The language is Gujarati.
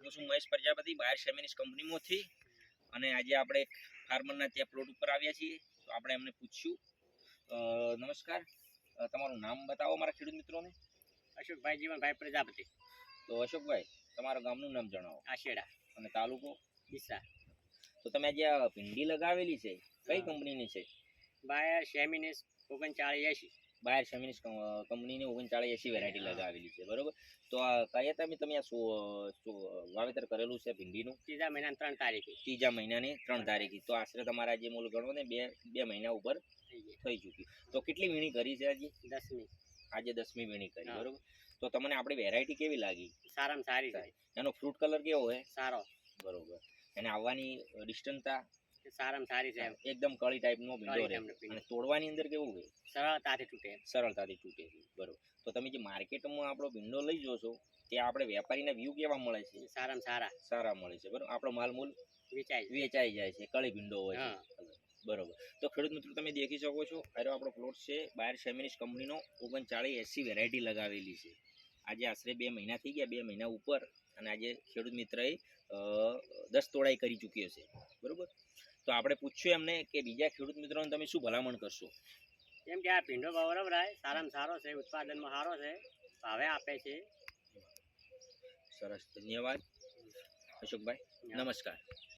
હું છું મહેશ પ્રજાપતિ બાયર સેમિનિસ કંપનીમાંથી અને આજે આપણે ફાર્મરના ત્યાં પ્લોટ ઉપર આવ્યા છીએ તો આપણે એમને પૂછ્યું નમસ્કાર તમારું નામ બતાવો મારા ખેડૂત મિત્રોને અશોકભાઈ જીવનભાઈ પ્રજાપતિ તો અશોકભાઈ તમારા ગામનું નામ જણાવો આશેડા અને તાલુકો ડીસા તો તમે જે આ ભીંડી લગાવેલી છે કઈ કંપનીની છે બાયર સેમિનિસ 3980 બાયર સેમિનિસ કંપનીની 3980 વેરાયટી લગાવેલી છે બરોબર તો આ કયા તમે આ વાવેતર કરેલું છે ભીંડીનું ત્રીજા મહિનાની 3 તારીખે ત્રીજા મહિનાની 3 તારીખે તો આશરે તમારા જે મૂળ ગણો ને બે મહિના ઉપર થઈ ચૂકી તો કેટલી વીણી કરી છે આજે 10મી આજે 10મી વીણી કરી બરોબર તો તમને આપણી વેરાયટી કેવી લાગી સારામાં સારી છે એનો ફ્રૂટ કલર કેવો છે સારો બરોબર એને આવવાની ડિસ્ટન્સતા સારામાં સારી છે એકદમ કળી ટાઈપનો ભીંડો રહે અને તોડવાની અંદર કેવું હોય સરળતાથી તૂટે છે બરોબર તો તમે જે માર્કેટમાં આપણો ભીંડો લઈ જોશો ત્યાં આપણે વેપારીના વ્યૂ કેવા મળે છે સારામાં સારા મળે છે બરોબર આપણો માલ મૂલ વેચાઈ જાય છે કળી ભીંડો હોય છે બરોબર તો ખેડૂત મિત્રો તમે દેખી શકો છો આરો આપણો પ્લોટ છે બાયર સેમિનિસ કંપનીનો 3980 વેરાયટી લગાવેલી છે આજે આશરે 2 મહિના થઈ ગયા 2 મહિના ઉપર અને આજે ખેડૂત મિત્રએ 10 તોડાઈ કરી ચૂક્યો છે બરોબર તો આપણે પૂછ્યું એમને કે બીજા ખેડૂત મિત્રોને તમે શું ભલામણ કરશો કેમ કે આ ભીંડો બરોબર સારામાં સારો છે ઉત્પાદનમાં સારો છે ભાવે આપે છે સરસ ધન્યવાદ અશોકભાઈ નમસ્કાર